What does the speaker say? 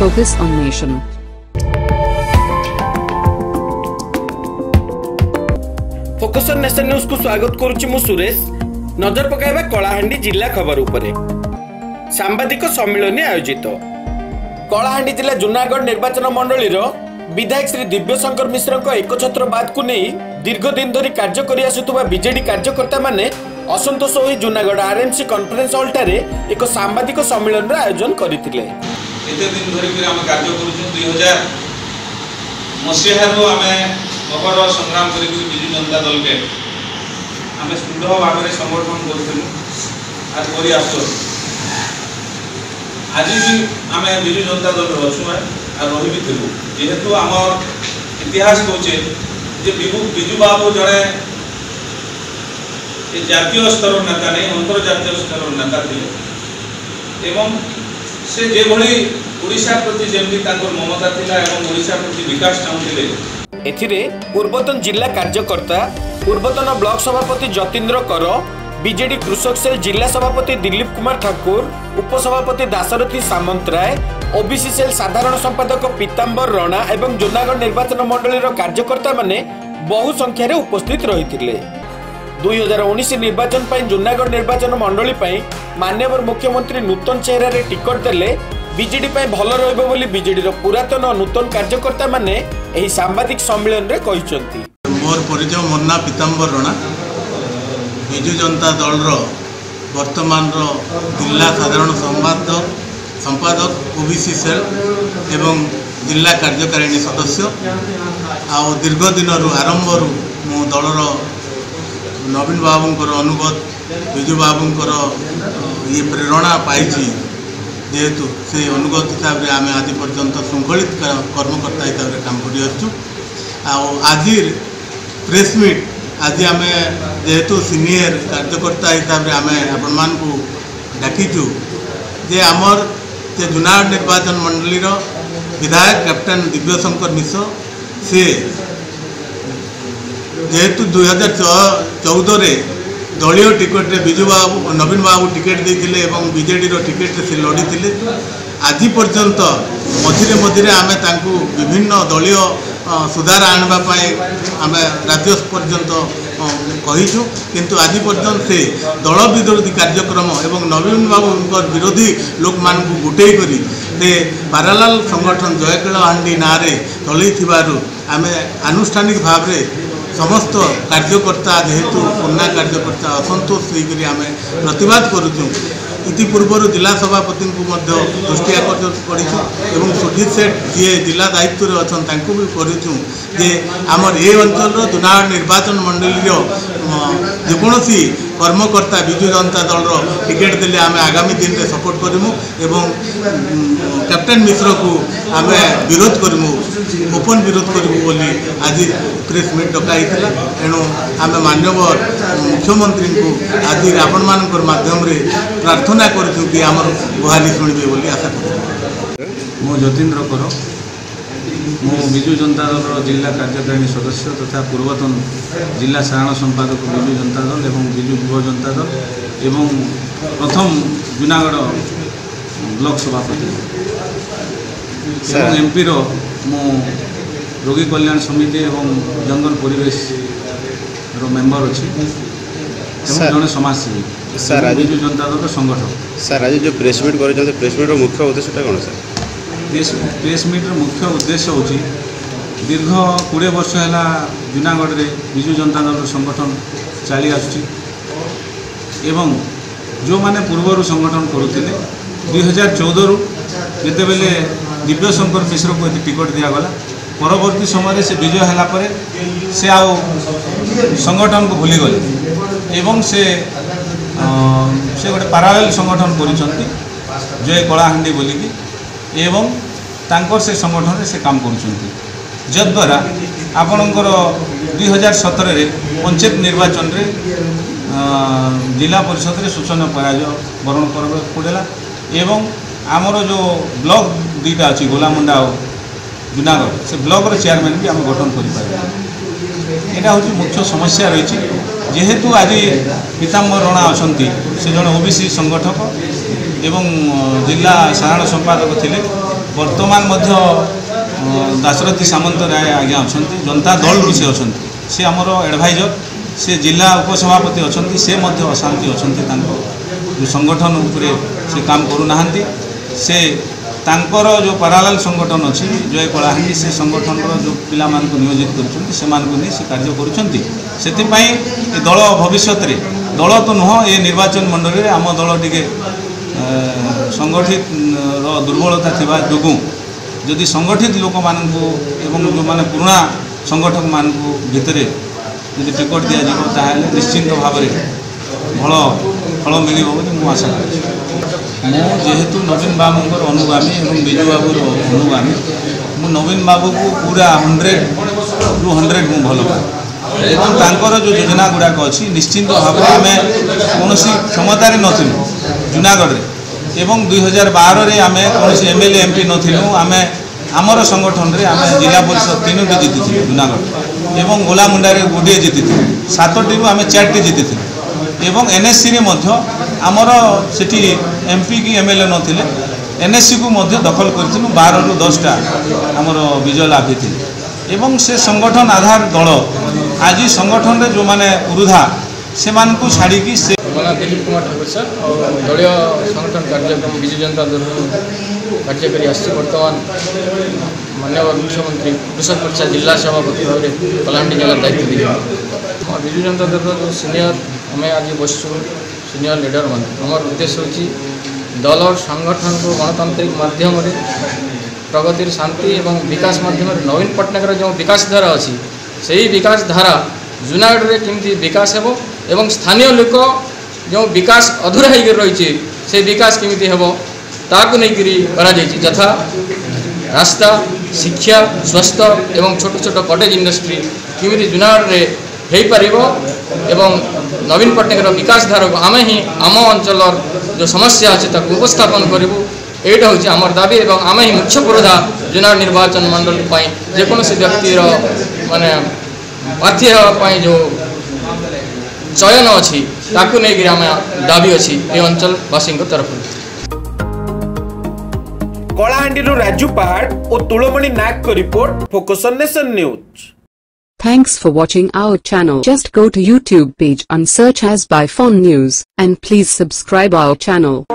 Focus on Nation. Focus on nation news को स्वागत करुच्ची मु सुरेश। नजर पकाइबा कलाहांडी जिला खबर उपरे। सांबादिक सम्मेलन आयोजित कलाहांडी जिला जूनागढ़ निर्वाचन मंडलीर विधायक श्री दिव्यशंकर मिश्र एकछत्रवाद को नहीं दीर्घ दिन धरी कार्य कर आसुवा बीजेडी कार्यकर्ता माने असंतोष हो जूनागढ़ आरएमसी कॉन्फ्रेंस हॉल ठारे एक सांबादिक सम्मेलन आयोजन करथिले। एते दिन धरी हम कार्य करूछु 2000 मसीहारो आमे खबर संग्राम करी बिजु जनता दल के आमे सुंदर भाव में समर्थन करथिलु आज करी आसो आज भी आमे बिजु जनता दल रछु आ रही भी थिलु जेहेतु हमर इतिहास कहचे जे बिजु बाबू जड़े ये जातीय स्तर नेता नहीं अंतर्जातीय स्तर नेता थे एवं से जे भली ओडिशा प्रति जेमती तांकर ममता थिला एवं ओडिशा प्रति विकास चाहुथिले। एथिरे पूर्वतन जिला कार्यकर्ता पूर्वतन ब्लॉक सभापति जतीन्द्र कर बीजेडी कृषक सेल जिला सभापति दिलीप कुमार ठाकुर उपसभापति दाशरथी सामंतराय ओबीसी सेल साधारण संपादक पीतांबर राणा एवं जूनागढ़ निर्वाचन मंडलीर कार्यकर्ता माने बहु संख्यार उपस्थित रही। 2019 निर्वाचन पर जूनागढ़ निर्वाचन मंडली माननीय मुख्यमंत्री नूतन चेहरा टिकट देले बीजेडी भल रही बीजेडी पुरातन नूतन कार्यकर्ता माने एही सांबादिक सम्मेलन रे कहिसंती। मोर परिचय मन्ना पीतांबर राणा बिजु जनता दल वर्तमान जिला साधारण संपादक ओबीसी सेल एवं जिला कार्यकारिणी सदस्य आ दीर्घ दिन आरंभ मो दलर नवीन बाबूंकर अनुगत बिजु बाबूंकर ये प्रेरणा पाई जेहेतु से अनुगत हिसाब से आम आज पर्यंत श्रृंखलित कर्मकर्ता हिसाब से काम कर आज प्रेस मीट आज आम जेहेतु सीनियर कार्यकर्ता हिसाब से आम आपण मान को डाकिचु जे आमर जे जूनागढ़ निर्वाचन मंडलीर विधायक कैप्टेन दिव्यशंकर मिश्र से जेहेतु 2014 दलीय टिकेट बिजु बाबू नवीन बाबू टिकेट देते बीजेडी टिकेट से लड़ी आज पर्यंत मझे मझे आम विभिन्न दलीय सुधार आने आम राज्य पर्यंत कहीचु किंतु आज पर्यंत से दल विरोधी कार्यक्रम एवं नवीन बाबू विरोधी लोक मान गुटे करी से बारालाल संगठन जयकलाहांडी ना चलई आम आनुष्ठानिक भाव में समस्त कार्यकर्ता जेहेतु पुराना कार्यकर्ता असंतोष होकर आम प्रतिवाद करुचु। इतिपूर्व जिला सभापति को दृष्टि आकर्षण करूँ सुधीर सेठ जी जिला दायित्व अच्छा भी करूँ जे आमर ये अंचल जूनागढ़ निर्वाचन मंडली जेकोसी कर्मकर्ता बिजु जनता दल टिकेट देले आम आगामी दिन में सपोर्ट करूँ एवं कैप्टेन मिश्र को आम विरोध करूँ ओपन विरोध करूँ आज प्रेस मीट डकाई तेणु आम माननीय मुख्यमंत्री को आज आपण मान माध्यम प्रार्थना करूँ कि आम गुहाली शुणे बोली आशा कर। मो जतीन्द्र कर मो बिजु जनता दल जिला कार्यकारिणी सदस्य तथा पूर्वतन जिला साधारण संपादक बिजु जनता दल एवं बिजु युव जनता दल एवं प्रथम जूनागढ़ ब्लॉक सभापति एमपी मो रोगी कल्याण समिति एवं जंगल परिवेश मेम्बर अच्छी जड़े समाजसेवी सर आज बिजु जनता दल संगठन। सर आज जो प्रेस मीट कर प्रेस मीट मुख्य उद्देश्य कौन सर? प्रेस मीटर मुख्य उद्देश्य हूँ दीर्घ 20 वर्ष है जूनागढ़ में बिजु जनता दल संगठन चली आसुची एवं जो माने पूर्वर संगठन करुले 2014 जिते बेले दिव्यशंकर मिश्र को टिकट दिगला परवर्ती समय से विजय है से आओ संगठन को भूली गले एवं से गोटे पारालेल संगठन करिसंती जय कलाहांडी बोलिकी एवं तांकर से संगठन से काम करुँच जद्वारा आपणकर 2017 पंचायत निर्वाचन रे जिला परिषद रे सूचना पराजय वरण कर पड़ेगा एवं आमर जो ब्लॉक दुईटा अच्छी गोलामुंडा और जूनागढ़ से ब्लॉक चेयरमैन भी आम गठन कर यहाँ हूँ मुख्य समस्या रही जेहेतु आज पीतांबर राणा अच्छा से जड़े ओबीसी संगठक एवं जिला साधारण संपादक थे ବର୍ତ୍ତମାନ ମଧ୍ୟ ଦାଶରଥୀ ସାମନ୍ତରାୟ ଆଜ୍ଞା ଅଛନ୍ତି, ଜନତା ଦଳ ବି ସେ ଅଛନ୍ତି, ସେ ଆମର ଆଡ଼ଭାଇଜର, ସେ ଜିଲ୍ଲା ଉପସଭାପତି ଅଛନ୍ତି, ସେ ମଧ୍ୟ ଅଶାନ୍ତି ଅଛନ୍ତି, ତାଙ୍କ ଯେଉଁ ସଂଗଠନ ଉପରେ ସେ କାମ କରୁନାହାନ୍ତି। ସେ ତାଙ୍କର ଯେଉଁ ପାରାଲାଲ ସଂଗଠନ ଅଛି ଜୟ କଳାହାଣ୍ଡି, ସେ ସଂଗଠନର ଯେଉଁ ପିଲାମାନଙ୍କୁ ନିୟୋଜିତ କରୁଛନ୍ତି ସେମାନଙ୍କୁ ନେଇ ସେ କାର୍ଯ୍ୟ କରୁଛନ୍ତି। ସେଥିପାଇଁ ଏ ଦଳ ଭବିଷ୍ୟତରେ, ଦଳ ତ ନୁହଁ, ଏ ନିର୍ବାଚନ ମଣ୍ଡଳୀରେ ଆମ ଦଳ ଟିକେ ସଂଗଠିତର ଦୁର୍ବଳତା ଥିବା ଯୋଗୁଁ ଯଦି ସଂଗଠିତ ଲୋକମାନଙ୍କୁ ଏବଂ ଯେଉଁମାନେ ପୁରୁଣା ସଂଗଠକମାନଙ୍କୁ ଭିତରେ ଯଦି ଟିକଟ ଦିଆଯିବ ତାହେଲେ ନିଶ୍ଚିନ୍ତ ଭାବରେ ଭଲ ଫଳ ମିଳିବ ବୋଲି ମୁଁ ଆଶା କରୁଛି। ମୁଁ ଯେହେତୁ ନବୀନ ବାବୁଙ୍କର ଅନୁଗାମୀ ଏବଂ ବିଜୁ ବାବୁର ଅନୁଗାମୀ, ମୁଁ ନବୀନ ବାବୁକୁ ପୁରା 100ରୁ 100 ମୁଁ ଭଲ ପାଏ ଏବଂ ତାଙ୍କର ଯେଉଁ ଯୋଜନା ଗୁଡ଼ାକ ଅଛି ନିଶ୍ଚିନ୍ତ ଭାବରେ ଆମେ କୌଣସି କ୍ଷମତାରେ ନଥିଲୁ ଜୁନାଗଡ଼ରେ ଏବଂ 2012ରେ ଆମେ କୌଣସି MLA MP ନଥିଲୁ। ଆମେ ଆମର ସଂଗଠନରେ ଆମେ ଜିଲ୍ଲା ପରିଷଦ 3ଟି ଜିତିଥିଲୁ ଜୁନାଗଡ଼ ଏବଂ ଗୋଲାମୁଣ୍ଡାରେ ଗୋଟିଏ ଜିତିଥିଲୁ, 7ଟିରୁ ଆମେ 4ଟି ଜିତିଥିଲୁ ଏବଂ NSCରେ ମଧ୍ୟ ଆମର ସେଠି MP କି MLA ନଥିଲେ, NSCକୁ ମଧ୍ୟ ଦଖଲ କରିଥିଲୁ, 12ରୁ 10ଟା ଆମର ବିଜୟ ଲାଭ ହେଇଥିଲେ ଏବଂ ସେ ସଂଗଠନ ଆଧାର ଦଳ ଆଜି ସଂଗଠନରେ ଯେଉଁମାନେ ଉରୁଧା ସେମାନଙ୍କୁ ଛାଡ଼ିକି ସେ दिलीप कुमार ठाकुर सर और दलीय संगठन कार्यक्रम विजु जनता दल कार्यकारी बर्तमान माननीय मुख्यमंत्री कृषक मोर्चा जिला सभापति भाव में कलाहांडी जिला दायित्व दी विजु जनता दल जो सीनियर आम आज बस सीनियर लीडर मान आम उद्देश्य हूँ दल संगठन को गणतांत्रिक माध्यम प्रगतिर शांति और विकास माध्यम नवीन पट्टनायक जो विकास धारा अच्छी से ही विकास धारा जूनागढ़ में केमती विकास हो एवं स्थानीय लोक जो विकास अधूरा होकर रही से विकास केमी हम ताकू नहीं यथा रास्ता शिक्षा स्वास्थ्य एवं छोट छोट कटेज इंडस्ट्री केमी जूनागढ़ में हो पार एवं नवीन पट्टनायक विकास धारा को आम ही आम अंचल जो समस्या अच्छे उपस्थापन करूँ यहाँ हूँ आमर दाबी एवं आम ही मुख्य पुरोधा जूनागढ़ निर्वाचन मंडली जेकोसी व्यक्तिर माने प्रार्थी होगापाई जो चयन अच्छी ताकू नहीं आम दाबी अच्छी ये अंचलवासी तरफ। कलाहांडी राजू पहाड़ और तुलमणि नाग को report, focus on nation news. Thanks for watching our channel. Just go to YouTube page and search as by Fon News and please subscribe our channel.